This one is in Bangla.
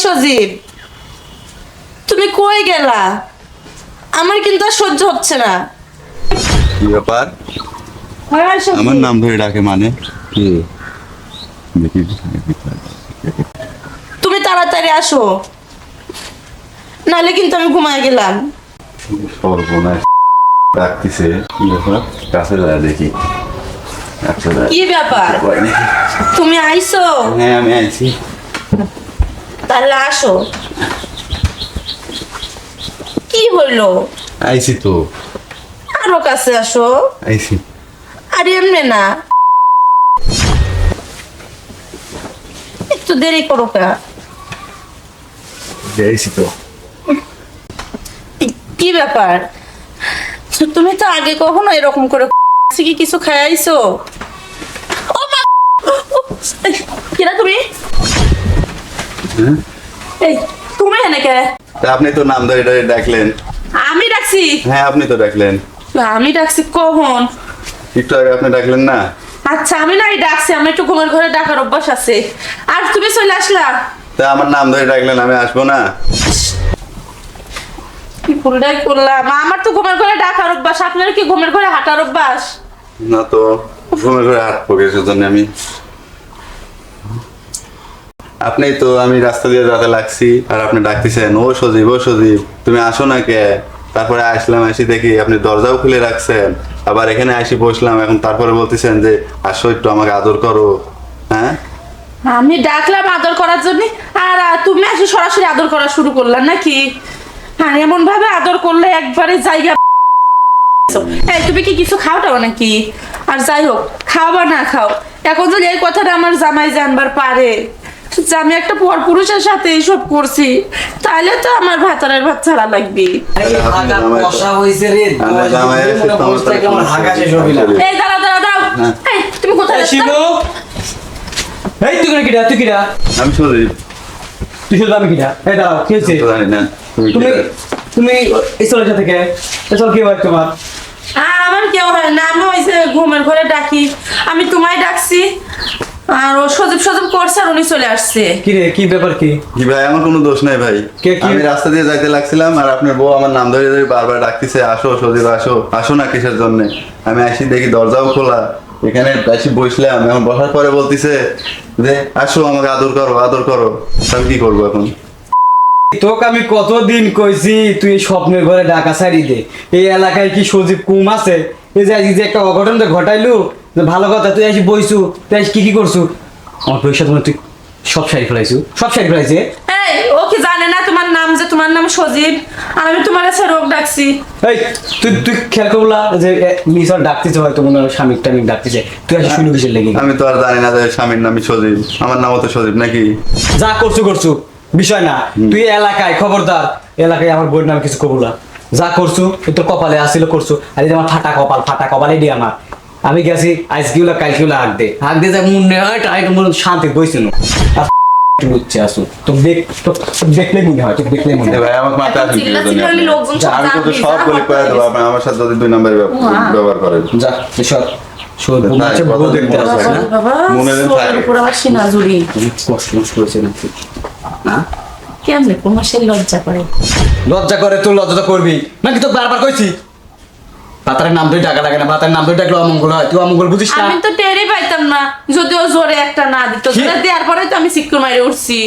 সজীব, তুমি কই গেলা? আমার কিন্তু আর সহ্য হচ্ছে না। কি ব্যাপার? হ্যাঁ, সজীব। আমার নাম ধরে ডাকে মানে কি? দেখি তুমি তাড়াতাড়ি আসো, নাহলে কিন্তু আমি ঘুমায় গেলাম। সর্বনাশ ডাকতেছে। কি ব্যাপার? কাছে যা দেখি। আচ্ছা কি ব্যাপার? তুমি আইছো? হ্যাঁ আমি আইছি। তাহলে আসো। কি হইলো? আইছি তো। আরো কাছে আসো। আইছি। আর এমনি না, একটু দেরি করো কা। আইছি তো। কি ব্যাপার? তুমি তো আগে কখনো এরকম করে কি কিছু খাইছো? ও মা! কিরা তুমি? হ্যাঁ? এই তুমি এনেকে? তা আপনি তো নাম ধরে ডাকলেন। আমি ডাকছি? হ্যাঁ আপনি তো ডাকলেন। আমি ডাকছি কখন? একটু আগে আপনি ডাকলেন না? আচ্ছা আমি নাই ডাকছি, আমি একটু ঘুমের ঘরে ডাকার অভ্যাস আছে। আর তুমি চলে আসলা? তা আমার নাম ধরে ডাকলেন, আমি আসবো না? কি ভুলটাই করলাম। আমার তো ঘুমের ঘরে ডাকার অভ্যাস, আপনার কি ঘুমের ঘরে হাঁটার অভ্যাস? না তো, ঘুমের ঘরে হাঁটবো কিসের জন্য আমি? আপনি তো, আমি রাস্তা দিয়ে যাতে লাগছি আর আপনি ডাকতেছেন ও সজীব ও সজীব, তুমি আসো না কে? তারপরে আসলাম, আসি দেখি আপনি দরজাও খুলে রাখছেন, আবার এখানে আসি বসলাম, এখন তারপরে বলতেছেন যে আসো একটু আমাকে আদর করো। হ্যাঁ আমি ডাকলাম আদর করার জন্য, আর তুমি আসি সরাসরি আদর করা শুরু করলাম নাকি? হ্যাঁ, এমন ভাবে আদর করলে একবারে জায়গা। এই তুমি কি কিছু খাওটাও নাকি? আর যাই হোক, খাও বা না খাও, এখন যদি এই কথাটা আমার জামাই জানবার পারে যে আমি একটা পরপুরুষের সাথে এইসব করছি, তাহলে তো আমার ভাতারের ভাত ছাড়া লাগবে। এই দাঁড়াও দাঁড়াও দাঁড়াও, এই তুমি কোথায় যাচ্ছ? এই তুই কিরা তুই কিরা আমি সজীব। তুই শুধু আমি কিরা? এই দাঁড়াও কি হয়েছে? তো জানি না তুমি তুমি কে? তুমি এই চলে যা থেকে এই চল কি হয় তোমার? আমার কেউ হয় না, আমি ওই যে ঘুমের ঘরে ডাকি, আমি তোমায় ডাকছি আর ও সজীব সজীব করছে আর উনি চলে আসছে। কি রে কি ব্যাপার কি? কি ভাই, আমার কোনো দোষ নাই ভাই। কে কি? আমি রাস্তা দিয়ে যাইতে লাগছিলাম আর আপনার বউ আমার নাম ধরে ধরে বারবার ডাকতেছে আসো সজীব আসো, আসো না কিসের জন্য? আমি আসি দেখি দরজাও খোলা, এখানে আসি বসলাম, এখন বসার পরে বলতিছে যে আসো আমাকে আদর করো আদর করো। আমি কি করবো এখন? তোকে আমি কতদিন কইছি তুই স্বপ্নের ঘরে ডাকা সারি দে। এই এলাকায় কি সজীব কুম আছে? এই যে আজকে যে একটা অঘটন তো ঘটাইলু, যে ভালো কথা তুই আসি বইছু, তুই আসি কি করছু? আমার পয়সা তোমার তুই সব সারি ফেলাইছু, সব সারি ফেলাইছে। এই ও কি জানে না তোমার নাম, যে তোমার নাম সজীব আর আমি তোমার কাছে রোগ ডাকছি? এই তুই তুই খেয়াল করলা যে মিশর ডাকতেছে, হয়তো মনে হয় স্বামী টামিক ডাকতেছে, তুই আসি শুনে কিসের লেগে? আমি তো আর জানি না যে স্বামীর নামই সজীব, আমার নামও তো সজীব নাকি? যা করছু করছু বিষয় না, তুই এলাকায় খবরদার, এলাকায় আমার বইয়ের নামে কিছু কবুলা। যা করছু তোর কপালে আসছিল করছু, আর এই যে আমার ফাটা কপাল এডি আমার। আমি গেছি আজকেগুলা কালকেগুলা হাক দিয়ে যা মনে হয় তাই মনে শান্তি বইছিল বুঝছে আসু তো দেখলে মনে হয়, তোকে দেখলে মনে এ হয়। ভাই আমার মাথা আসলে কি চিল্লাচিল্লি জানি করলে লোকজন সব আমি তো জানবে, সব যা বলে হবে। কয়ে দেবো, আপনি আমার সাথে যদি 2 নাম্বার ব্যবহার করেন। যা এসব শোধ তাই, বউ কথা দেখতে বলছে। আসছে না? বাবা, মনে নেই সোনার থাকে। উপর আবার সিনাজুরি। কষ্ট নষ্ট হয়েছে নাকি? না কেমনে কোন মাসে লজ্জা করে? লজ্জা করে, তুই লজ্জা তো করবি নাকি? তো বারবার কইছি পাতারের নাম ধরে ডাকা লাগে না, পাতারের নাম ধরে ডাকলে অমঙ্গল হয়, তুই অমঙ্গল বুঝিস না? আমি তো টেরই পাইতাম না, যদিও জোরে একটা না দিত, কি? জোরে দেওয়ার পরে তো আমি সিক্কুর মাইরে উঠছি।